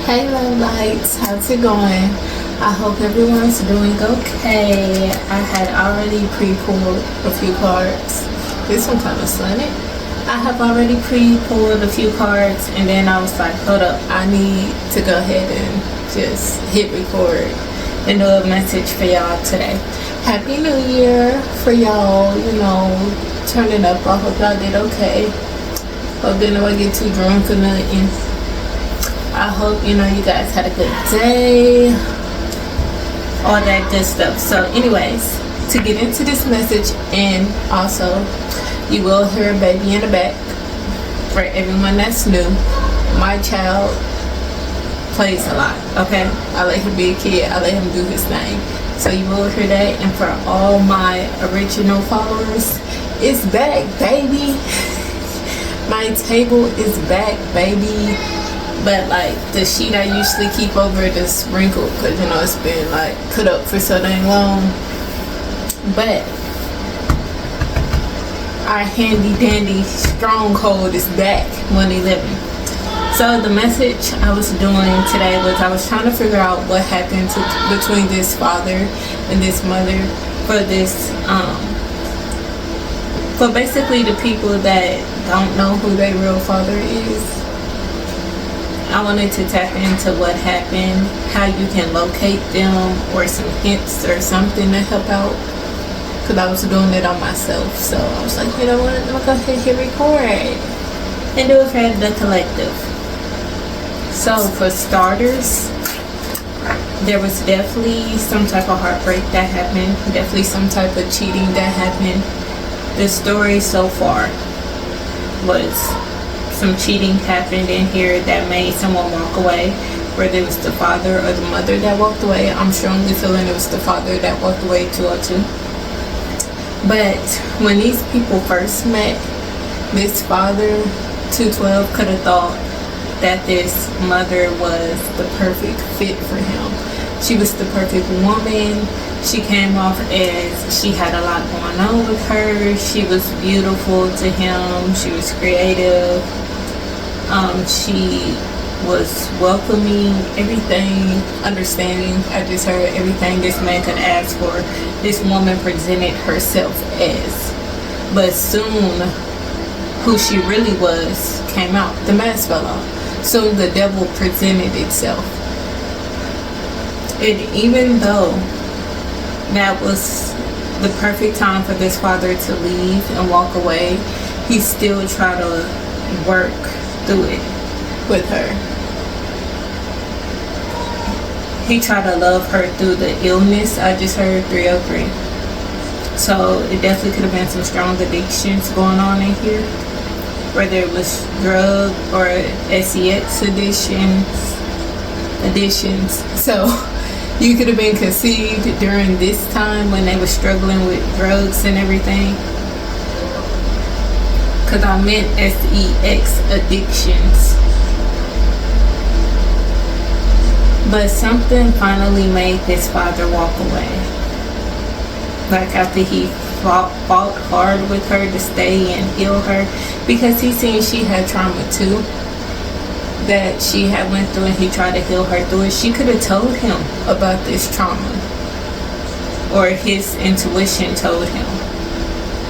Hey love lights, how's it going? I hope everyone's doing okay. I had already pre-pulled a few cards. This one kind of sunny. I have already pre-pulled a few cards and then I was like, hold up, I need to go ahead and just hit record and do a message for y'all today. Happy New Year for y'all, turning up. I hope y'all did okay. Hope didn't nobody get too drunk or nothing. I hope you guys had a good day, all that good stuff. So anyways, to get into this message, and also you will hear a baby in the back. For everyone that's new, my child plays a lot, okay? I let him be a kid, I let him do his thing, so you will hear that. And for all my original followers, it's back, baby. My table is back, baby. But like the sheet I usually keep over is wrinkled because it's been like put up for so dang long. But our handy dandy stronghold is back, 111. So the message I was doing today was I was trying to figure out what happened between this father and this mother for this for basically the people that don't know who their real father is. I wanted to tap into what happened, how you can locate them, or some hints or something to help out. Because I was doing it on myself. So I was like, you know what, I'm going to go ahead and hit record and do it for the collective. So for starters, there was definitely some type of heartbreak that happened. Definitely some type of cheating that happened. The story so far was some cheating happened in here that made someone walk away, whether it was the father or the mother that walked away. I'm strongly feeling it was the father that walked away, 202. But when these people first met, this father, 212, could have thought that this mother was the perfect fit for him. She was the perfect woman. She came off as she had a lot going on with her. She was beautiful to him. She was creative. She was welcoming, everything, understanding. I just heard everything this man could ask for. This woman presented herself as. But soon, who she really was came out. The mask fell off. Soon the devil presented itself. And even though that was the perfect time for this father to leave and walk away, he still tried to work through it with her. He tried to love her through the illness. I just heard 303. So it definitely could have been some strong addictions going on in here, whether it was drug or sex additions. So you could have been conceived during this time when they were struggling with drugs and everything. Because I meant sex addictions. But something finally made this father walk away. Like after he fought hard with her to stay and heal her. Because he seen she had trauma too, that she had went through, and he tried to heal her through it. She could have told him about this trauma. Or his intuition told him.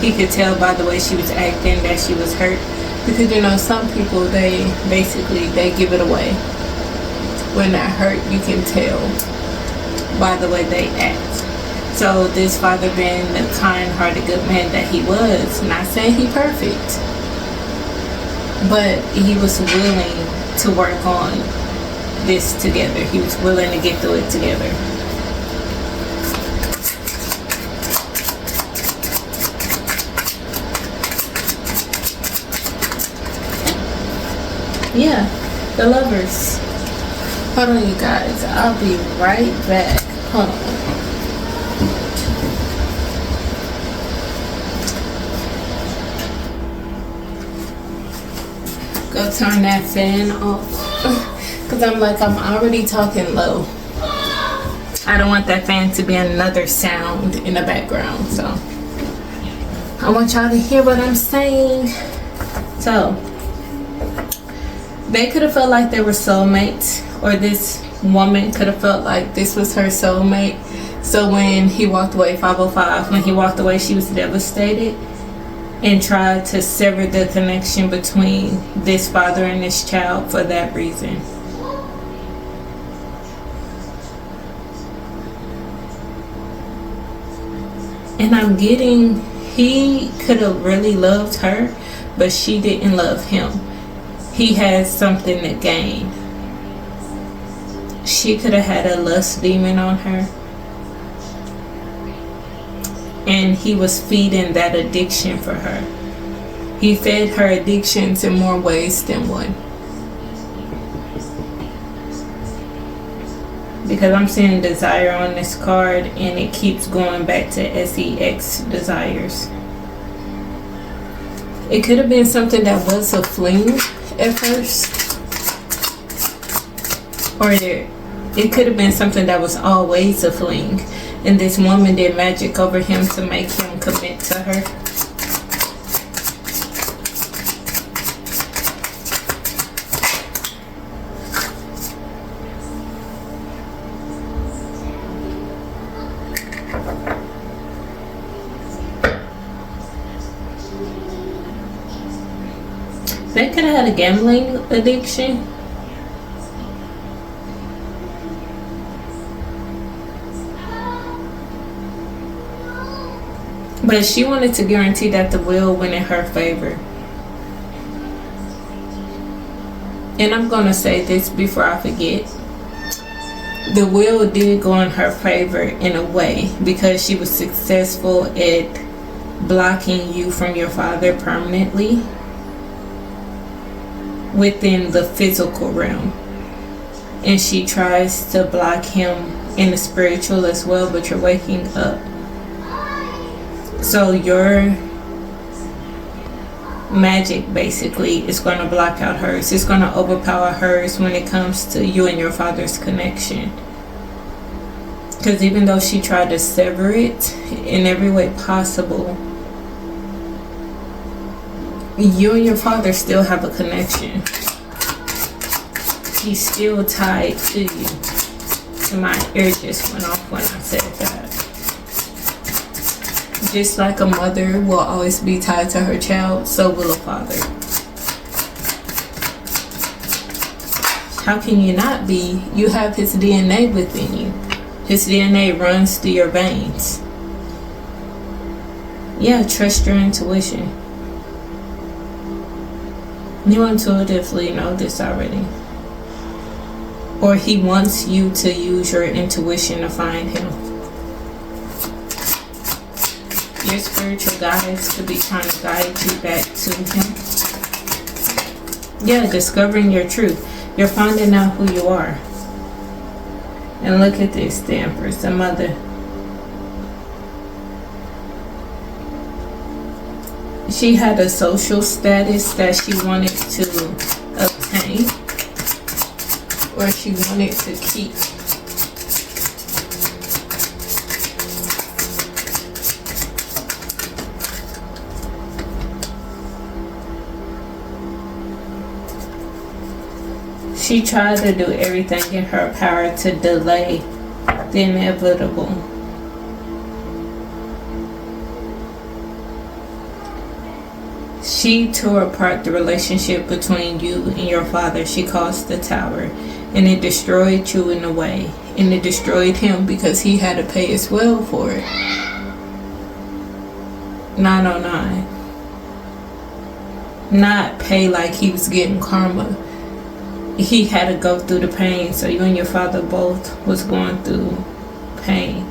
He could tell by the way she was acting that she was hurt. Because some people, they give it away. When they're hurt, you can tell by the way they act. So this father, being the kind-hearted good man that he was, not saying he perfect, but he was willing to work on this together. He was willing to get through it together. Yeah, the lovers. Hold on, you guys. I'll be right back. Hold on. Go turn that fan off. Because I'm already talking low. I don't want that fan to be another sound in the background. So I want y'all to hear what I'm saying. So They could have felt like they were soulmates, or this woman could have felt like this was her soulmate. So when he walked away, 505, when he walked away, she was devastated and tried to sever the connection between this father and this child for that reason. And I'm getting, he could have really loved her, but she didn't love him. He had something to gain. She could have had a lust demon on her, and he was feeding that addiction for her. He fed her addictions in more ways than one. Because I'm seeing desire on this card, and it keeps going back to sex desires. It could have been something that was a fling at first, or it could have been something that was always a fling, and this woman did magic over him to make him commit to her. They could have had a gambling addiction. But she wanted to guarantee that the will went in her favor. And I'm going to say this before I forget. The will did go in her favor in a way, because she was successful at blocking you from your father permanently within the physical realm. And she tries to block him in the spiritual as well, but you're waking up. So your magic basically is going to block out hers. It's going to overpower hers when it comes to you and your father's connection. Because even though she tried to sever it in every way possible, you and your father still have a connection. He's still tied to you. So my ear just went off when I said that. Just like a mother will always be tied to her child, so will a father. How can you not be? You have his DNA within you. His DNA runs through your veins. Yeah, trust your intuition. You intuitively know this already. Or he wants you to use your intuition to find him. Your spiritual guides could be trying to guide you back to him. Yeah, discovering your truth. You're finding out who you are. And look at this, the Empress, the mother. She had a social status that she wanted to obtain, or she wanted to keep. She tried to do everything in her power to delay the inevitable. She tore apart the relationship between you and your father. She caused the tower, and it destroyed you in a way. And it destroyed him because he had to pay as well for it. 909. Not pay like he was getting karma. He had to go through the pain, so you and your father both was going through pain.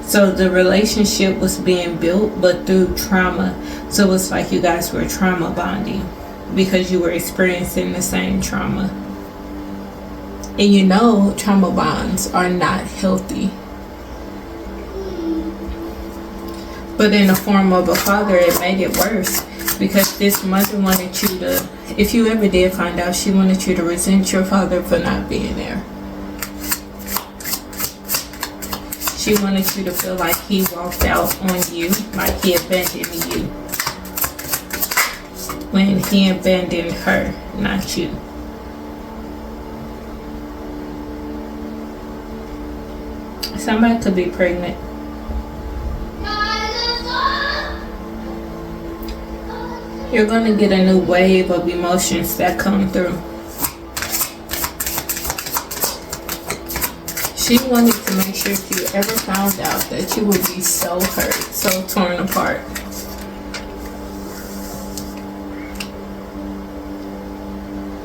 So the relationship was being built, but through trauma. So it's like you guys were trauma bonding because you were experiencing the same trauma. And you know trauma bonds are not healthy. But in the form of a father, it made it worse. Because this mother wanted you to, if you ever did find out, she wanted you to resent your father for not being there. She wanted you to feel like he walked out on you, like he abandoned you. When he abandoned her, not you. Somebody could be pregnant. You're going to get a new wave of emotions that come through. She wanted to make sure if you ever found out that you would be so hurt, so torn apart.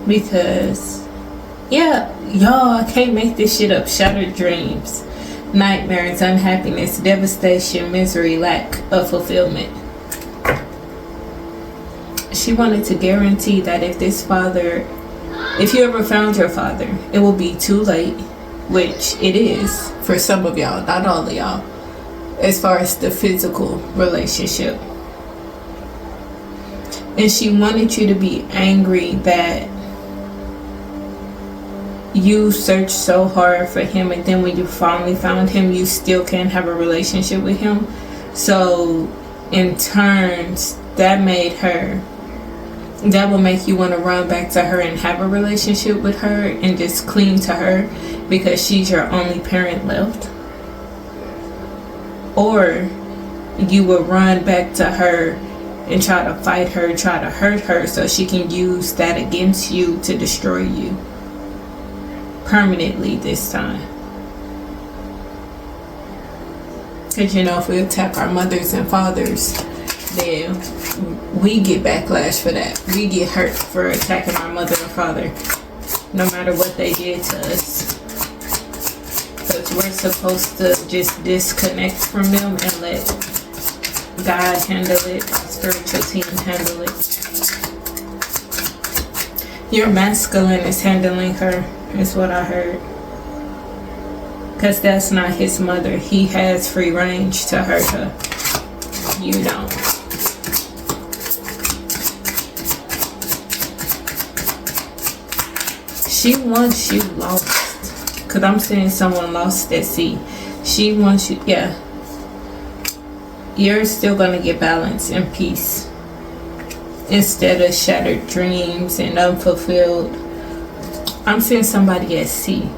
Because, yeah, y'all, I can't make this shit up. Shattered dreams, nightmares, unhappiness, devastation, misery, lack of fulfillment. She wanted to guarantee that if you ever found your father, it will be too late, which it is for some of y'all, not all of y'all, as far as the physical relationship. And she wanted you to be angry that you searched so hard for him, and then when you finally found him, you still can't have a relationship with him. So in turns, that will make you want to run back to her and have a relationship with her and just cling to her because she's your only parent left. Or you will run back to her and try to fight her, try to hurt her so she can use that against you to destroy you permanently this time. Because you know, if we attack our mothers and fathers, then we get backlash for that. We get hurt for attacking our mother and father, no matter what they did to us. Because we're supposed to just disconnect from them and let God handle it, our spiritual team handle it. Your masculine is handling her, is what I heard. Because that's not his mother. He has free range to hurt her. You don't. She wants you lost. Because I'm seeing someone lost at sea. She wants you, yeah. You're still going to get balance and peace. Instead of shattered dreams and unfulfilled. I'm seeing somebody at sea.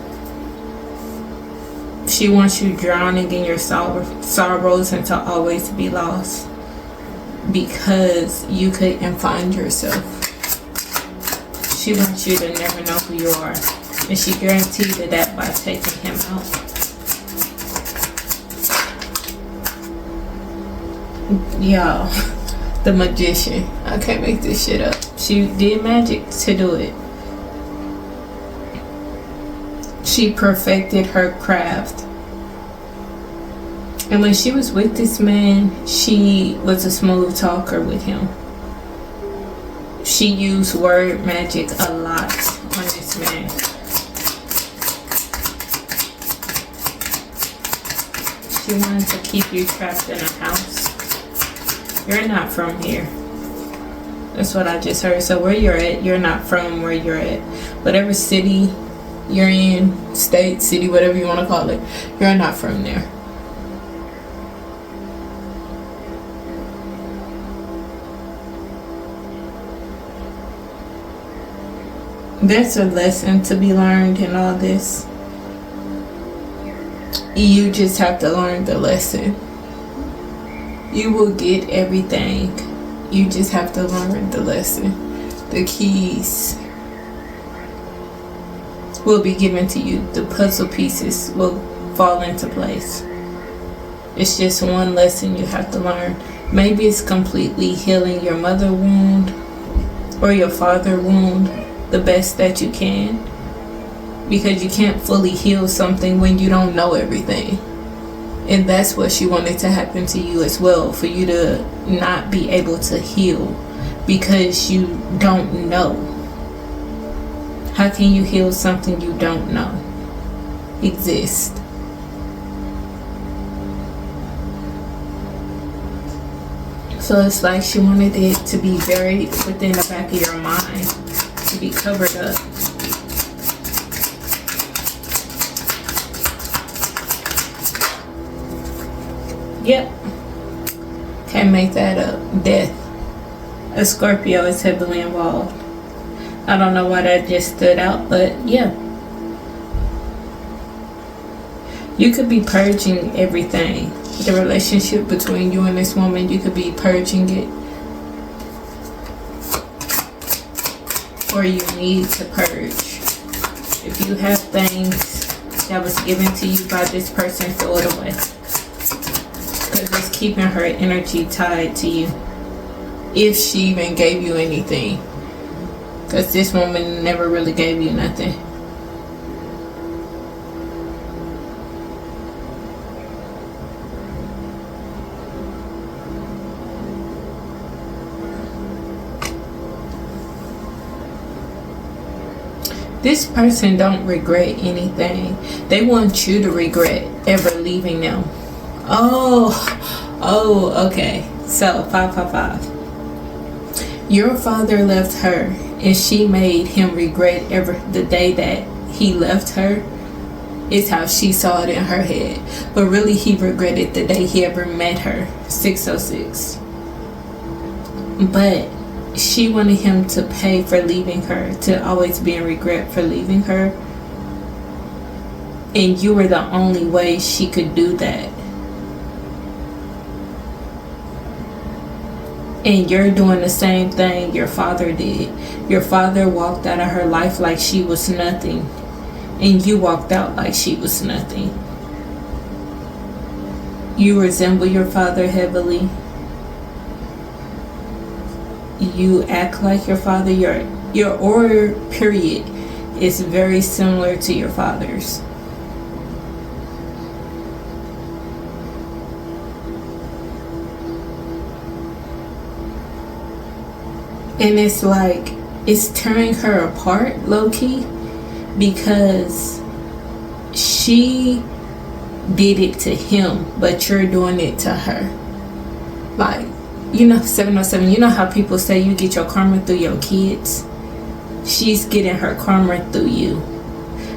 She wants you drowning in your sorrows and to always be lost. Because you couldn't find yourself. She wants you to never know who you are. And she guaranteed that by taking him out. Y'all, the magician. I can't make this shit up. She did magic to do it. She perfected her craft. And when she was with this man, she was a smooth talker with him. She used word magic a lot on this man. She wanted to keep you trapped in a house. You're not from here. That's what I just heard. So where you're at, you're not from where you're at. Whatever city you're in, state, city, whatever you want to call it, you're not from there. There's a lesson to be learned in all this. You just have to learn the lesson. You will get everything. You just have to learn the lesson. The keys will be given to you. The puzzle pieces will fall into place. It's just one lesson you have to learn. Maybe it's completely healing your mother wound or your father wound the best that you can, because you can't fully heal something when you don't know everything. And that's what she wanted to happen to you as well, for you to not be able to heal because you don't know. How can you heal something you don't know exists? So it's like she wanted it to be buried within the back of your mind, to be covered up. Yep. Can't make that up. Death. A Scorpio is heavily involved. I don't know why that just stood out, but yeah. You could be purging everything. The relationship between you and this woman, you could be purging it. Or you need to purge. If you have things that was given to you by this person, throw it away. Because it's keeping her energy tied to you. If she even gave you anything. Because this woman never really gave you nothing. This person don't regret anything. They want you to regret ever leaving them. Oh, okay. So 555. Your father left her, and she made him regret ever the day that he left her. Is how she saw it in her head. But really, he regretted the day he ever met her. 606. But she wanted him to pay for leaving her, to always be in regret for leaving her. And you were the only way she could do that. And you're doing the same thing your father did. Your father walked out of her life like she was nothing. And you walked out like she was nothing. You resemble your father heavily. You act like your father. Your aura, period, is very similar to your father's. And it's like, it's tearing her apart, low-key, because she did it to him, but you're doing it to her. Like, you know, 707, you know how people say you get your karma through your kids? She's getting her karma through you.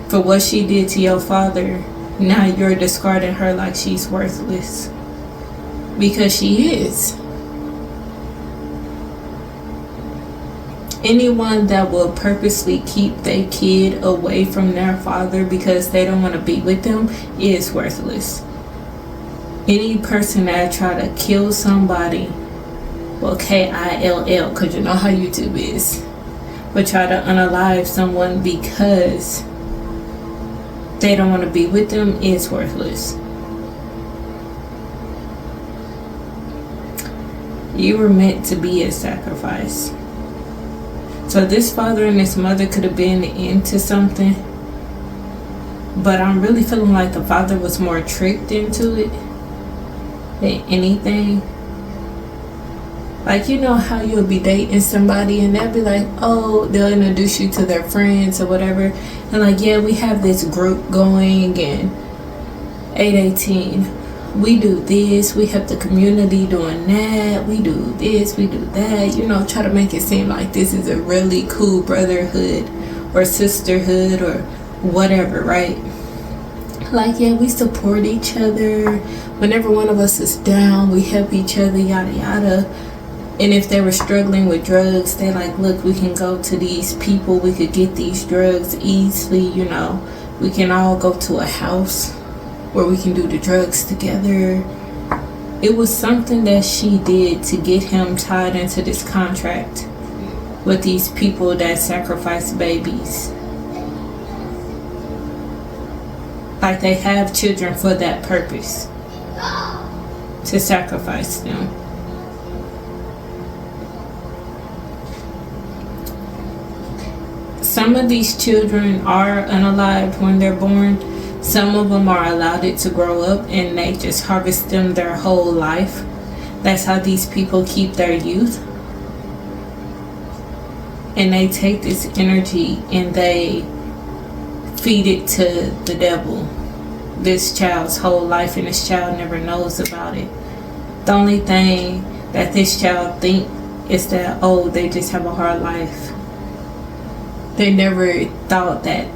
For what she did to your father, now you're discarding her like she's worthless. Because she is. Anyone that will purposely keep their kid away from their father because they don't want to be with them is worthless. Any person that try to kill somebody, well, K-I-L-L, because you know how YouTube is, but try to unalive someone because they don't want to be with them is worthless. You were meant to be a sacrifice. So this father and this mother could have been into something, but I'm really feeling like the father was more tricked into it than anything. Like, you know how you'll be dating somebody and they'll be like, oh, they'll introduce you to their friends or whatever, and like, yeah, we have this group going, and 818, we do this, we have the community doing that, we do this, we do that, you know, try to make it seem like this is a really cool brotherhood or sisterhood or whatever, right? Like, yeah, we support each other. Whenever one of us is down, we help each other, yada yada. And if they were struggling with drugs, they like, look, we can go to these people, we could get these drugs easily, you know, we can all go to a house where we can do the drugs together. It was something that she did to get him tied into this contract with these people that sacrifice babies. Like, they have children for that purpose, to sacrifice them. Some of these children are unalived when they're born. Some of them are allowed it to grow up and they just harvest them their whole life. That's how these people keep their youth. And they take this energy and they feed it to the devil. This child's whole life, and this child never knows about it. The only thing that this child think is that, oh, they just have a hard life. They never thought that,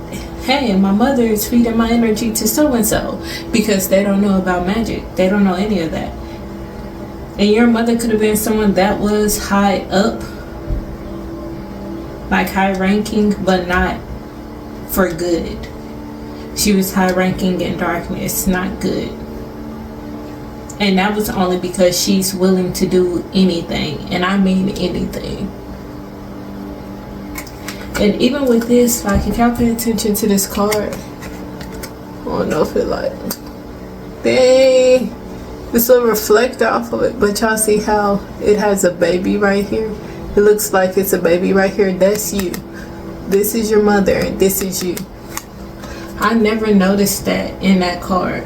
hey, my mother is feeding my energy to so-and-so, because they don't know about magic. They don't know any of that. And your mother could have been someone that was high up, like high ranking, but not for good. She was high ranking in darkness. Not good. And that was only because she's willing to do anything. And I mean anything. And even with this, like, if y'all pay attention to this card, I don't know if it like, dang, this will reflect off of it, but y'all see how it has a baby right here? It looks like it's a baby right here. That's you. This is your mother, and this is you. I never noticed that in that card.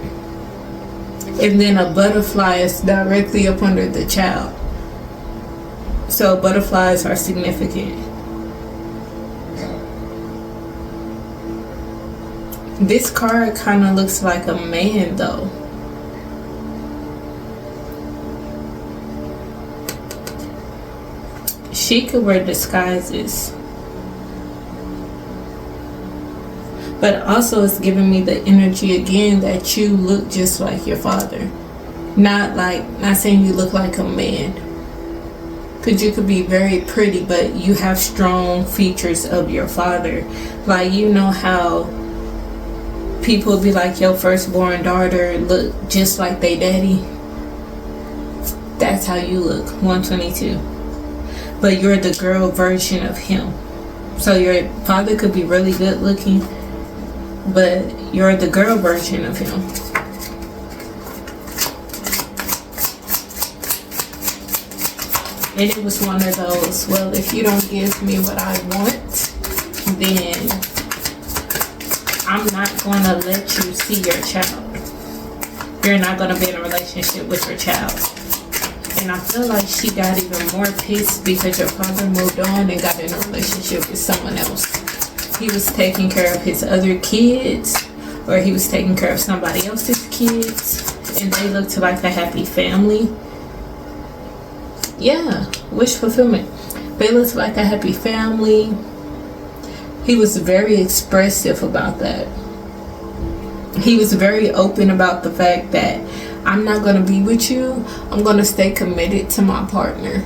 And then a butterfly is directly up under the child. So butterflies are significant. This card kind of looks like a man though. She could wear disguises. But also it's giving me the energy again that you look just like your father. Not saying you look like a man. Because you could be very pretty, but you have strong features of your father. Like, you know how people be like, your firstborn daughter look just like they daddy? That's how you look. 122. But you're the girl version of him. So your father could be really good looking, but you're the girl version of him. And it was one of those, well, if you don't give me what I want, then I'm not going to let you see your child. You're not going to be in a relationship with your child. And I feel like she got even more pissed because your father moved on and got in a relationship with someone else. He was taking care of his other kids, or he was taking care of somebody else's kids, and they looked like a happy family. Yeah, wish fulfillment. They looked like a happy family. He was very expressive about that. He was very open about the fact that I'm not going to be with you. I'm going to stay committed to my partner.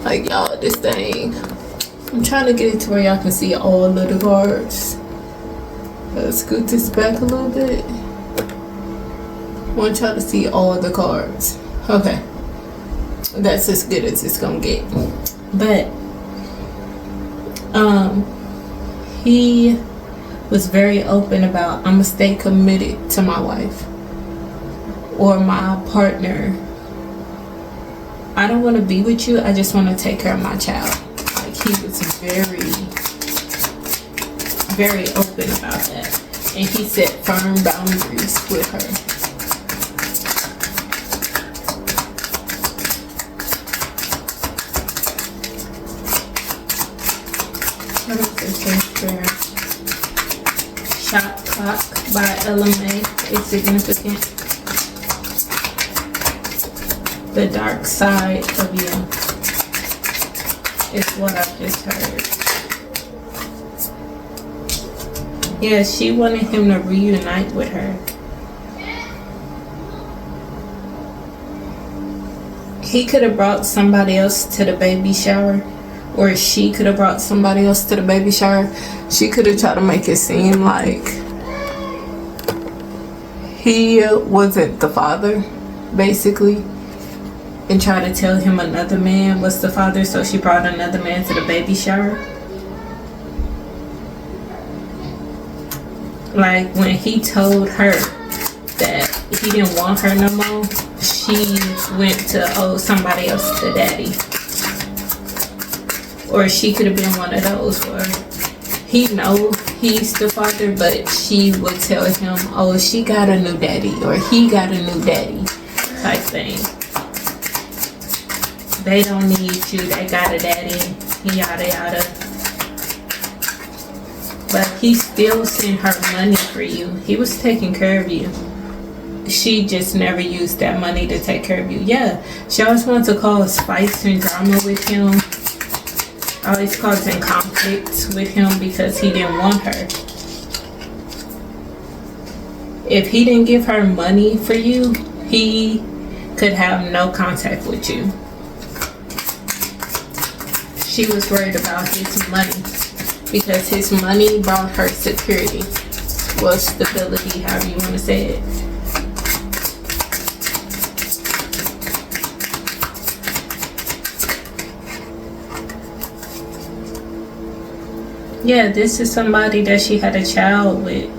Like, y'all, this thing, I'm trying to get it to where y'all can see all of the cards. Let's scoot this back a little bit. I want y'all to see all of the cards. Okay. That's as good as it's going to get. But he was very open about, I'm gonna stay committed to my wife or my partner. I don't want to be with you, I just want to take care of my child. Like, he was very, very open about that. And he set firm boundaries with her. What is this here? Shot Clock by LMA is significant. The dark side of you is what I just heard. Yeah, she wanted him to reunite with her. He could have brought somebody else to the baby shower. Or she could have brought somebody else to the baby shower. She could have tried to make it seem like he wasn't the father, basically, and try to tell him another man was the father, so she brought another man to the baby shower. Like, when he told her that he didn't want her no more, she went to somebody else to daddy. Or she could have been one of those where he know he's the father, but she would tell him, oh, she got a new daddy, or he got a new daddy, type thing. They don't need you, they got a daddy, yada yada. But he still sent her money for you. He was taking care of you. She just never used that money to take care of you. Yeah, she always wanted to cause fights and drama with him. Always causing conflict with him because he didn't want her. If he didn't give her money for you, he could have no contact with you. She was worried about his money. because his money brought her security. Well, stability, however you want to say it. Yeah, this is somebody that she had a child with.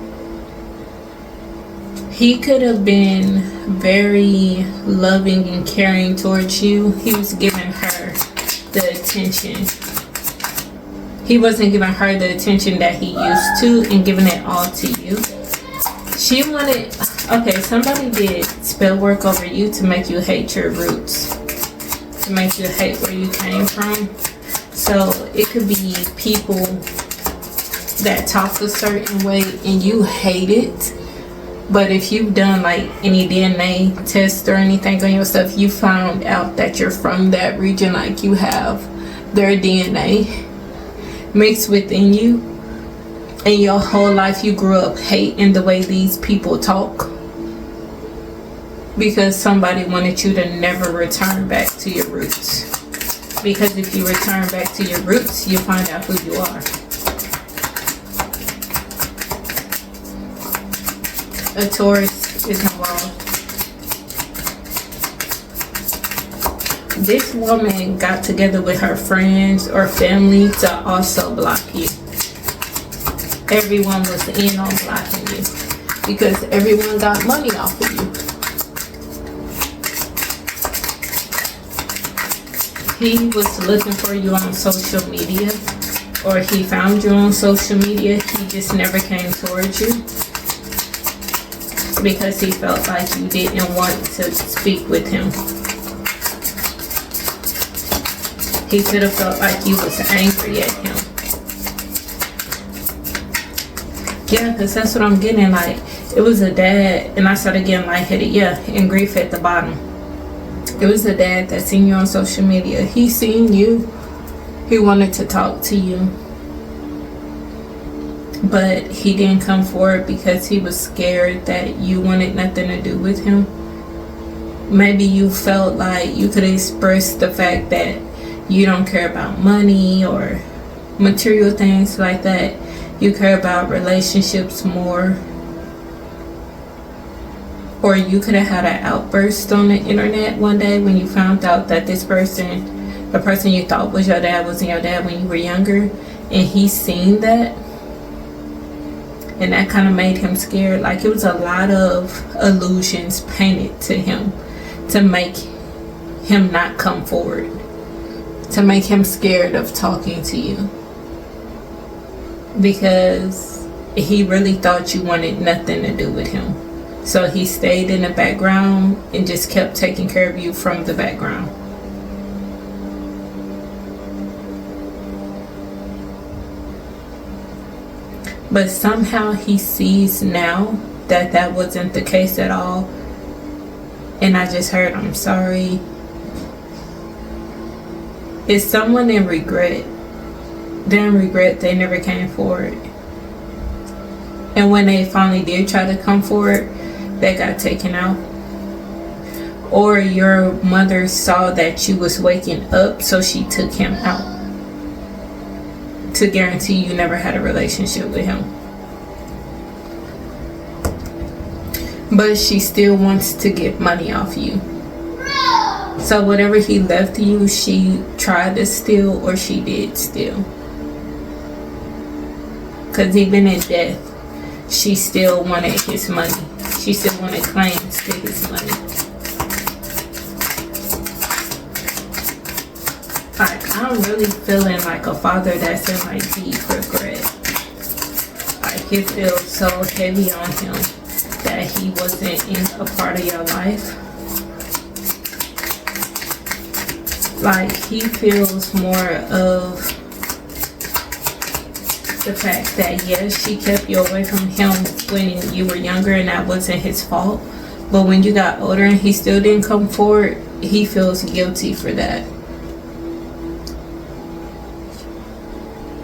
He could have been very loving and caring towards you. He was giving her the attention. He wasn't giving her the attention that he used to and giving it all to you. She wanted, okay, somebody did spell work over you to make you hate your roots, to make you hate where you came from. So it could be people that talk a certain way and you hate it. But if you've done like any DNA test or anything on your stuff, you found out that you're from that region, like you have their DNA mixed within you, and your whole life you grew up hating the way these people talk because somebody wanted you to never return back to your roots. Because if you return back to your roots, you find out who you are. A Taurus is involved. This woman got together with her friends or family to also block you. Everyone was in on blocking you because everyone got money off of you. He was looking for you on social media, or he found you on social media. He just never came towards you because he felt like you didn't want to speak with him. He could have felt like you was angry at him. Yeah, because that's what I'm getting. Like, it was a dad, and I started getting lightheaded. Yeah, and grief at the bottom. It was a dad that seen you on social media. He seen you. He wanted to talk to you. But he didn't come forward because he was scared that you wanted nothing to do with him. Maybe you felt like you could express the fact that you don't care about money or material things like that. You care about relationships more. Or you could have had an outburst on the internet one day when you found out that this person, the person you thought was your dad, wasn't your dad when you were younger. And he seen that. And that kind of made him scared. Like, it was a lot of illusions painted to him to make him not come forward, to make him scared of talking to you, because he really thought you wanted nothing to do with him. So he stayed in the background and just kept taking care of you from the background. But somehow he sees now that that wasn't the case at all. And I just heard, I'm sorry. It's someone in regret. They're in regret they never came forward. And when they finally did try to come forward, they got taken out. Or your mother saw that you was waking up, so she took him out to guarantee you never had a relationship with him. But she still wants to get money off you. So whatever he left you, she tried to steal, or she did steal. Because even in death, she still wanted his money. She still wanted claims to his money. Like, I'm really feeling like a father that's in like deep regret. Like, it feels so heavy on him that he wasn't in a part of your life. Like, he feels more of the fact that yes, she kept you away from him when you were younger and that wasn't his fault. But when you got older and he still didn't come forward, he feels guilty for that.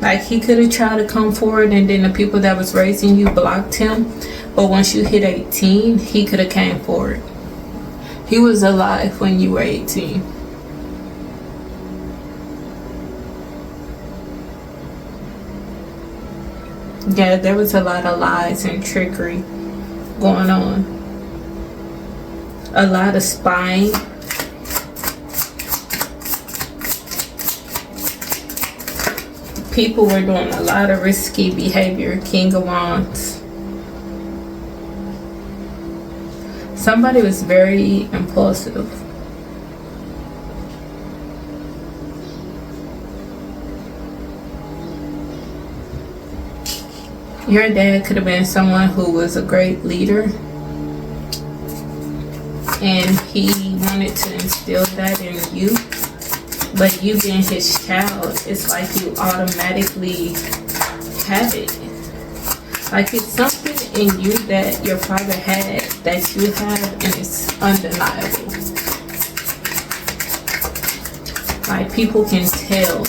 Like, he could have tried to come forward and then the people that was raising you blocked him. But once you hit 18, he could have came forward. He was alive when you were 18. Yeah, there was a lot of lies and trickery going on. A lot of spying. People were doing a lot of risky behavior. King of Wands. Somebody was very impulsive. Your dad could have been someone who was a great leader, and he wanted to instill that in you, but you being his child, it's like you automatically have it. Like it's something in you that your father had that you have, and it's undeniable. Like people can tell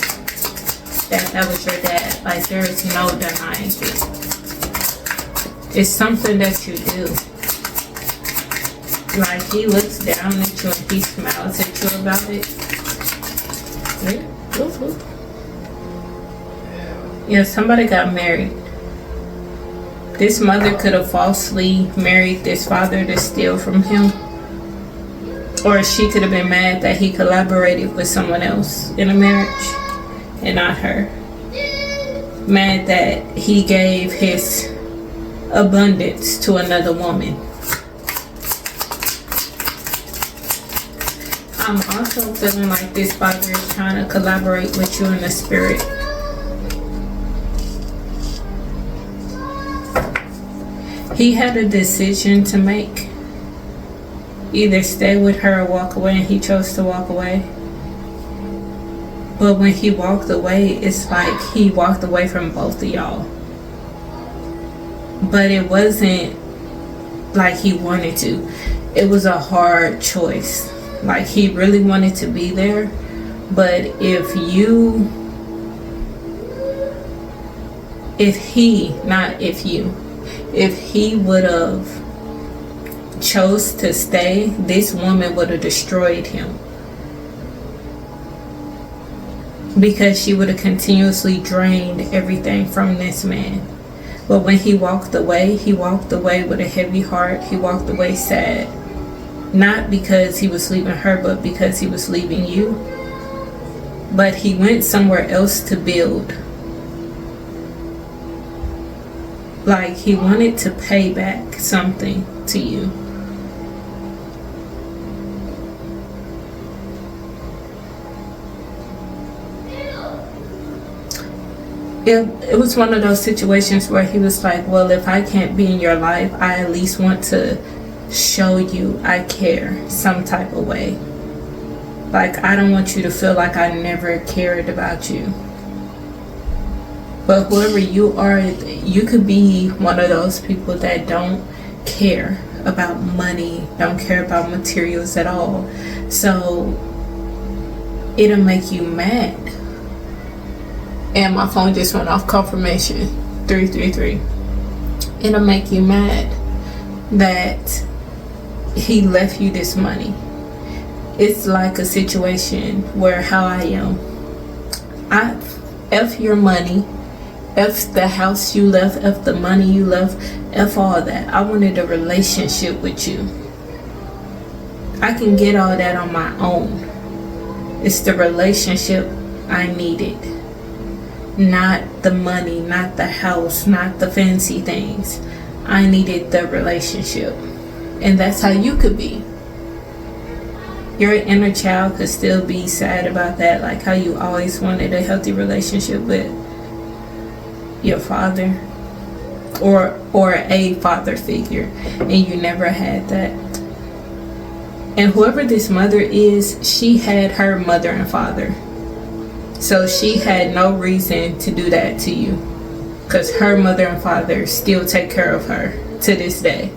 that was your dad. Like there is no denying it. It's something that you do. Like he looks down at you and he smiles at you about it. Yeah, somebody got married. This mother could have falsely married this father to steal from him. Or she could have been mad that he collaborated with someone else in a marriage and not her. Mad that he gave his abundance to another woman. I'm also feeling like this father is trying to collaborate with you in the spirit. He had a decision to make. Either stay with her or walk away, and he chose to walk away. But when he walked away, it's like he walked away from both of y'all. But it wasn't like he wanted to. It was a hard choice. Like he really wanted to be there. But if he would have chose to stay, this woman would have destroyed him. Because she would have continuously drained everything from this man. But when he walked away with a heavy heart. He walked away sad. Not because he was leaving her, but because he was leaving you. But he went somewhere else to build. Like he wanted to pay back something to you. It was one of those situations where he was like, well, if I can't be in your life, I at least want to show you I care some type of way. Like I don't want you to feel like I never cared about you. But whoever you are, you could be one of those people that don't care about money, don't care about materials at all. So it'll make you mad. And my phone just went off, confirmation 333. It'll make you mad that he left you this money. It's like a situation where how I am. I F your money, F the house you left, F the money you left, F all that. I wanted a relationship with you. I can get all that on my own. It's the relationship I needed. Not the money, not the house, not the fancy things. I needed the relationship. And that's how you could be. Your inner child could still be sad about that, like how you always wanted a healthy relationship with your father or a father figure, and you never had that. And whoever this mother is, she had her mother and father. So she had no reason to do that to you, because her mother and father still take care of her to this day,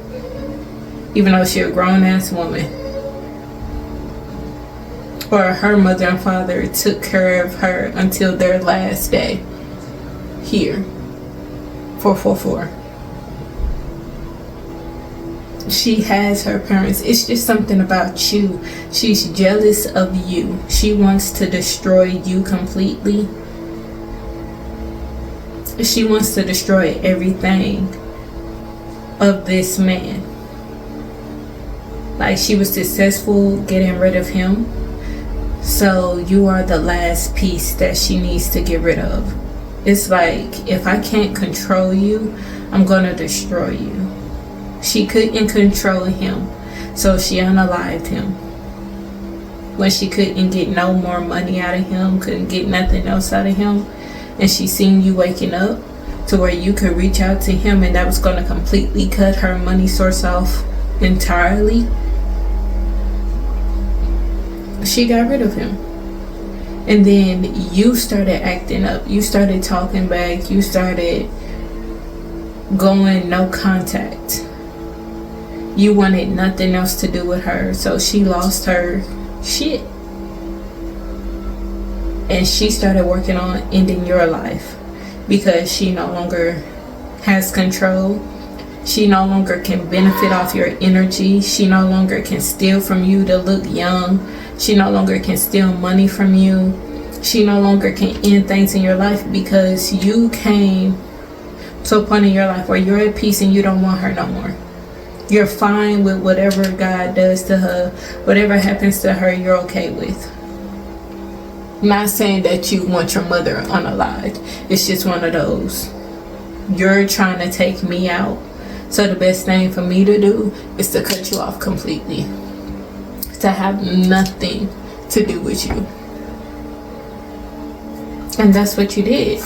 even though she's a grown-ass woman. Or her mother and father took care of her until their last day here. 444. She has her parents. It's just something about you. She's jealous of you. She wants to destroy you completely. She wants to destroy everything of this man. Like, she was successful getting rid of him, so you are the last piece that she needs to get rid of. It's like, if I can't control you, I'm gonna destroy you. She couldn't control him, so she unalived him. When she couldn't get no more money out of him, couldn't get nothing else out of him, and she seen you waking up to where you could reach out to him, and that was going to completely cut her money source off entirely, she got rid of him. And then you started acting up. You started talking back. You started going no contact. You wanted nothing else to do with her, so she lost her shit. And she started working on ending your life because she no longer has control. She no longer can benefit off your energy. She no longer can steal from you to look young. She no longer can steal money from you. She no longer can end things in your life because you came to a point in your life where you're at peace and you don't want her no more. You're fine with whatever God does to her. Whatever happens to her, you're okay with. I'm not saying that you want your mother unalived. It's just one of those. You're trying to take me out. So the best thing for me to do is to cut you off completely. To have nothing to do with you. And that's what you did.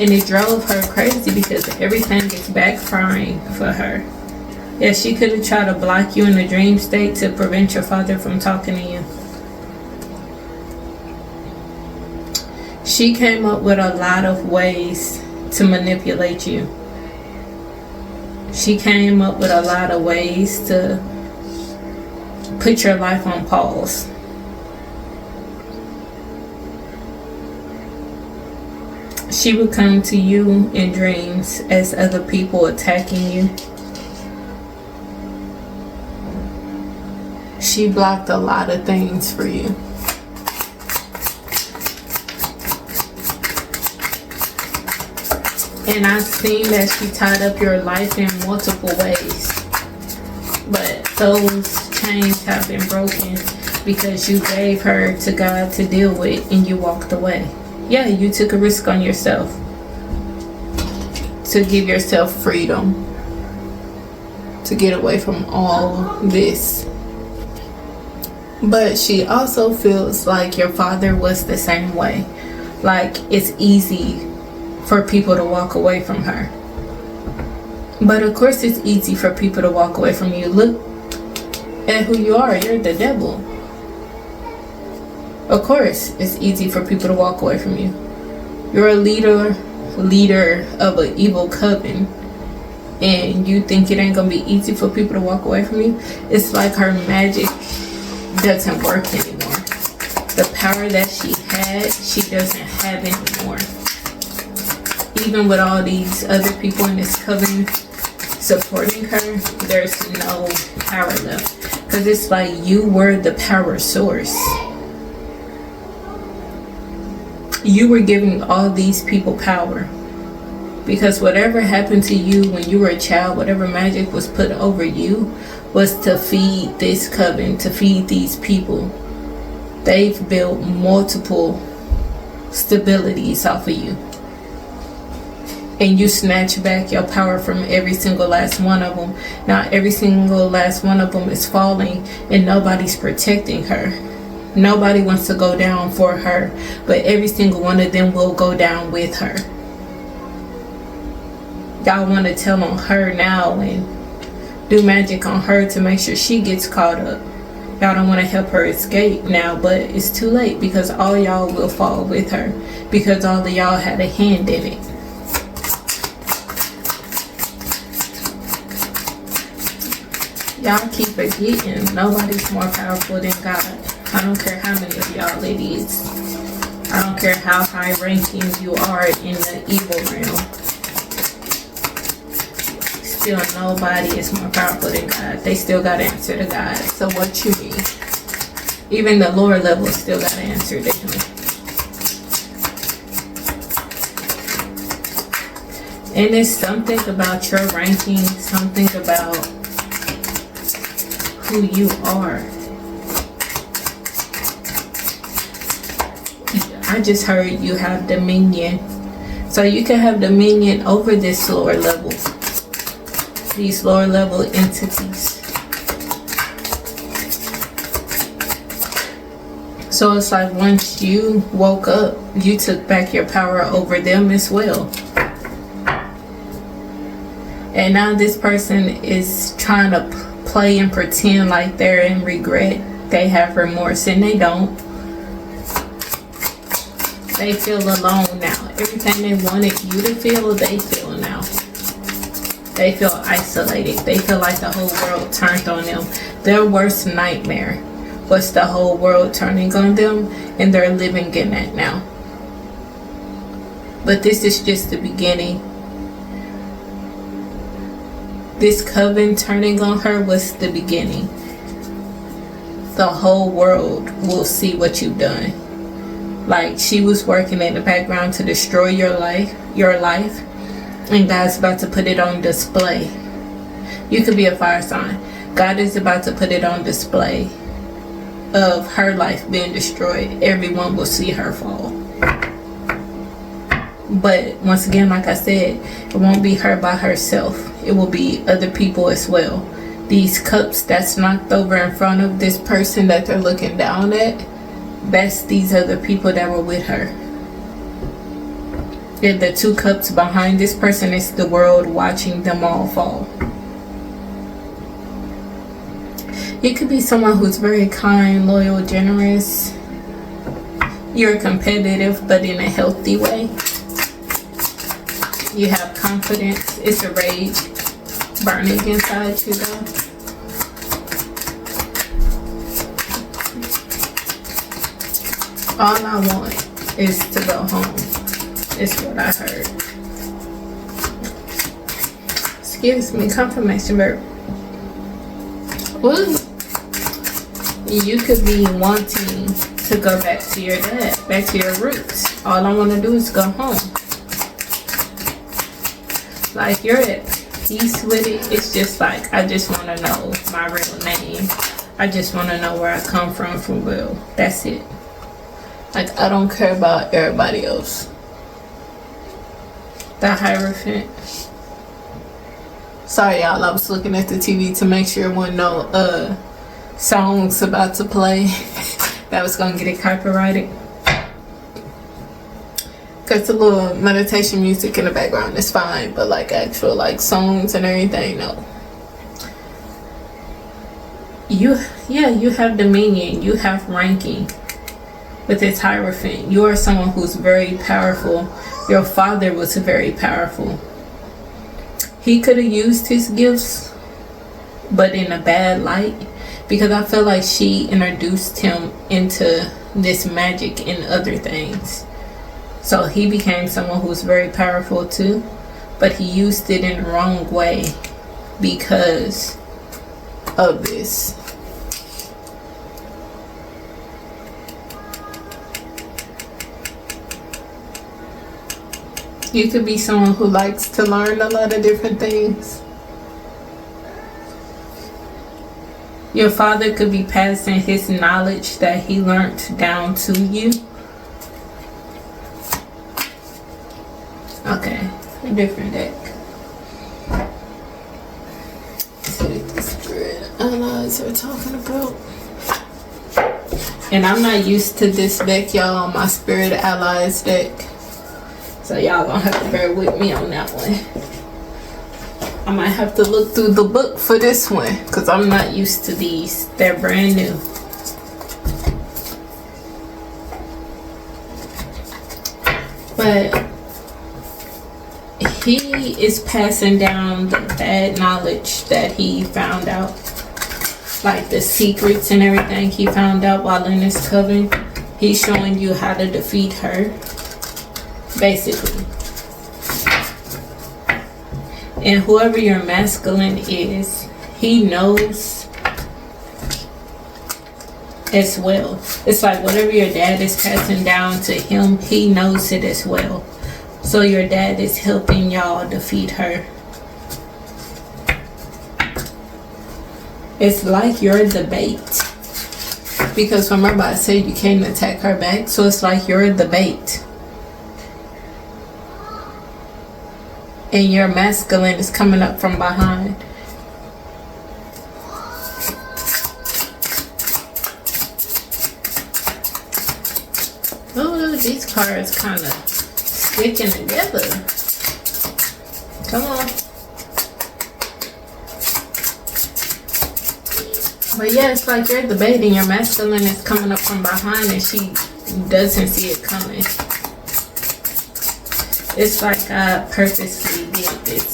And it drove her crazy because everything is backfiring for her. Yeah, she could have tried to block you in the dream state to prevent your father from talking to you. She came up with a lot of ways to manipulate you. She came up with a lot of ways to put your life on pause. She would come to you in dreams as other people attacking you. She blocked a lot of things for you. And I've seen that she tied up your life in multiple ways. But those chains have been broken because you gave her to God to deal with and you walked away. Yeah, you took a risk on yourself to give yourself freedom, to get away from all this. But she also feels like your father was the same way. Like, it's easy for people to walk away from her. But of course it's easy for people to walk away from you. Look at who you are. You're the devil. Of course it's easy for people to walk away from you. You're a leader of an evil coven, and you think it ain't gonna be easy for people to walk away from you. It's like her magic doesn't work anymore. The power that she had, she doesn't have anymore. Even with all these other people in this coven supporting her, there's no power left. Because it's like you were the power source. You were giving all these people power. Because whatever happened to you when you were a child, whatever magic was put over you, was to feed this coven, to feed these people. They've built multiple stabilities off of you. And you snatch back your power from every single last one of them. Now every single last one of them is falling and nobody's protecting her. Nobody wants to go down for her, but every single one of them will go down with her. Y'all want to tell on her now and do magic on her to make sure she gets caught up. Y'all don't want to help her escape now, but it's too late because all y'all will fall with her because all of y'all had a hand in it. Y'all keep forgetting nobody's more powerful than God. I don't care how many of y'all it is. I don't care how high ranking you are in the evil realm. Still nobody is more powerful than God. They still got to answer to God. So what you mean? Even the lower level still got to answer to him. And it's something about your ranking, something about who you are. I just heard you have dominion. So you can have dominion over this lower level, these lower level entities. So it's like once you woke up, you took back your power over them as well. And now this person is trying to play and pretend like they're in regret. They have remorse and they don't. They feel alone now. Everything they wanted you to feel, they feel now. They feel isolated. They feel like the whole world turned on them. Their worst nightmare was the whole world turning on them, and they're living in that now. But this is just the beginning. This coven turning on her was the beginning. The whole world will see what you've done. Like, she was working in the background to destroy your life, and God's about to put it on display. You could be a fire sign. God is about to put it on display of her life being destroyed. Everyone will see her fall. But once again, like I said, it won't be her by herself. It will be other people as well. These cups that's knocked over in front of this person that they're looking down at, that's these other people that were with her. And the 2 cups behind this person is the world watching them all fall. You could be someone who's very kind, loyal, generous. You're competitive, but in a healthy way. You have confidence. It's a rage burning inside you though. All I want is to go home. Is what I heard. Excuse me, confirmation verb. Ooh. You could be wanting to go back to your dad, back to your roots. All I want to do is go home. Like, you're at peace with it. It's just like, I just want to know my real name. I just want to know where I come from for real. That's it. Like, I don't care about everybody else. The Hierophant. Sorry, y'all. I was looking at the TV to make sure there wasn't no songs about to play that was gonna get it copyrighted. Cause the little meditation music in the background is fine, but like actual like songs and everything, no. You have dominion. You have ranking. With this Hierophant, you are someone who's very powerful. Your father was very powerful. He could have used his gifts, but in a bad light, because I feel like she introduced him into this magic and other things. So he became someone who's very powerful too, but he used it in the wrong way because of this. You could be someone who likes to learn a lot of different things. Your father could be passing his knowledge that he learned down to you. Okay, a different deck. Let's see what the spirit allies are talking about. And I'm not used to this deck, y'all, on my spirit allies deck. So y'all gonna have to bear with me on that one. I might have to look through the book for this one because I'm not used to these. They're brand new. But he is passing down the bad knowledge that he found out. Like the secrets and everything he found out while in this coven. He's showing you how to defeat her. Basically. And whoever your masculine is, he knows as well. It's like whatever your dad is passing down to him, he knows it as well. So your dad is helping y'all defeat her. It's like you're the bait. Because remember I said you can't attack her back. So it's like you're the bait. And your masculine is coming up from behind. Oh, these cards kind of sticking together. Come on. But yeah, it's like you're debating. Your masculine is coming up from behind and she doesn't see it coming. It's like I purposely did this.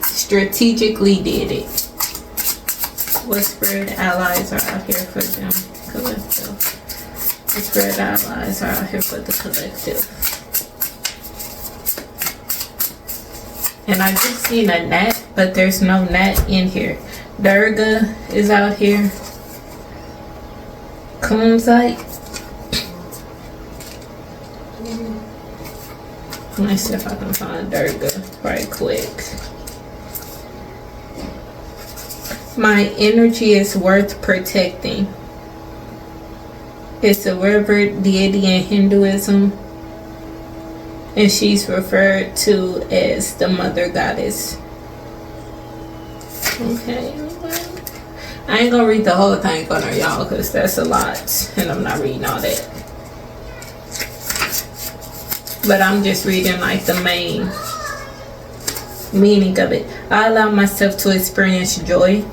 Strategically did it. What spirit allies are out here for them? Collective. The spirit allies are out here for the collective. And I just seen a gnat, but there's no gnat in here. Durga is out here. Kunzite. Let me see if I can find Durga right quick. My energy is worth protecting. It's a revered deity in Hinduism, and she's referred to as the mother goddess. Okay, I ain't gonna read the whole thing on her, y'all, because that's a lot, and I'm not reading all that. But I'm just reading like the main meaning of it. I allow myself to experience joy.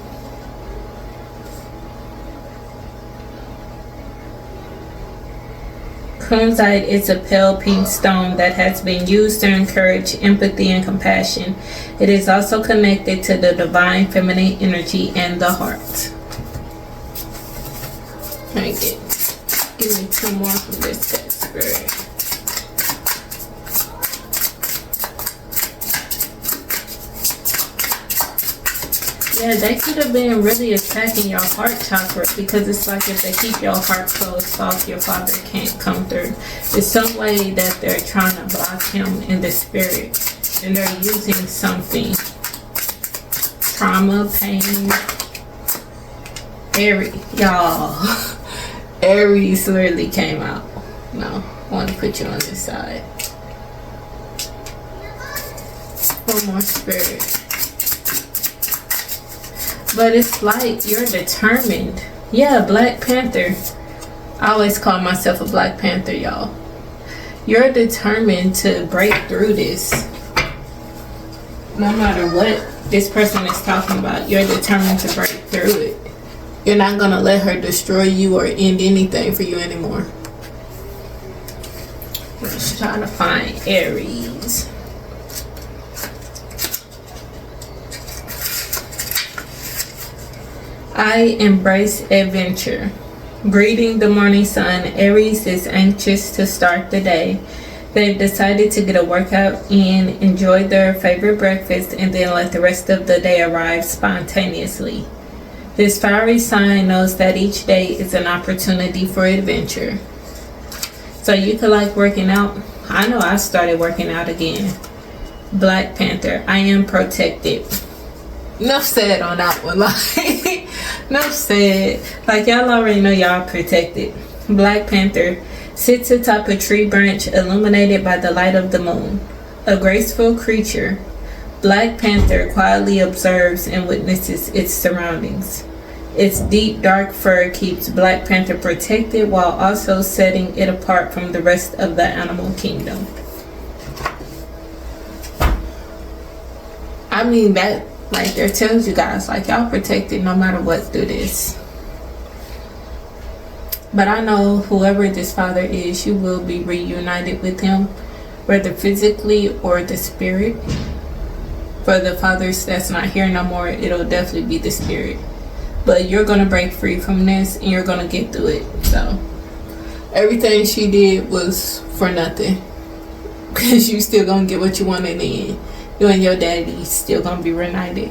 Kunzite is a pale pink stone that has been used to encourage empathy and compassion. It is also connected to the divine feminine energy and the heart. Give me two more from this text spirit. Yeah, they could have been really attacking your heart chakra, because it's like if they keep your heart closed off, your father can't come through. It's some way that they're trying to block him in the spirit, and they're using something. Trauma, pain. Aries, y'all. Aries literally came out. No, I want to put you on this side. One more spirit. But it's like you're determined. Yeah, Black Panther. I always call myself a Black Panther, y'all. You're determined to break through this. No matter what this person is talking about, you're determined to break through it. You're not going to let her destroy you or end anything for you anymore. Let's try to find Aries. I embrace adventure. Greeting the morning sun, Aries is anxious to start the day. They've decided to get a workout in, enjoy their favorite breakfast, and then let the rest of the day arrive spontaneously. This fiery sign knows that each day is an opportunity for adventure. So you could like working out. I know I started working out again. Black Panther, I am protected. Enough said on that one. Like, enough said. Like, y'all already know y'all protected. Black Panther sits atop a tree branch illuminated by the light of the moon. A graceful creature, Black Panther quietly observes and witnesses its surroundings. Its deep dark fur keeps Black Panther protected while also setting it apart from the rest of the animal kingdom. I mean, that like there tells you guys, like, y'all protected no matter what through this. But I know whoever this father is, you will be reunited with him, whether physically or the spirit. For the fathers that's not here no more, it'll definitely be the spirit. But you're gonna break free from this and you're gonna get through it. So everything she did was for nothing, because you still gonna get what you want in the end. You and your daddy still gonna be reunited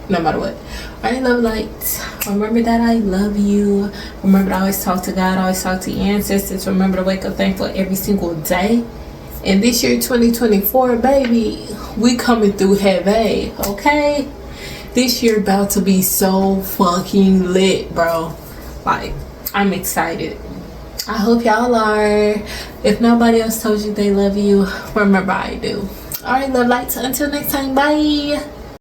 no matter what. Alright, love lights, remember that I love you. Remember to always talk to God, always talk to your ancestors. Remember to wake up thankful every single day. And this year 2024, baby, we coming through heavy, okay? This year about to be so fucking lit, bro. Like, I'm excited. I hope y'all are. If nobody else told you they love you, remember I do. Alright, love lights. Until next time, bye.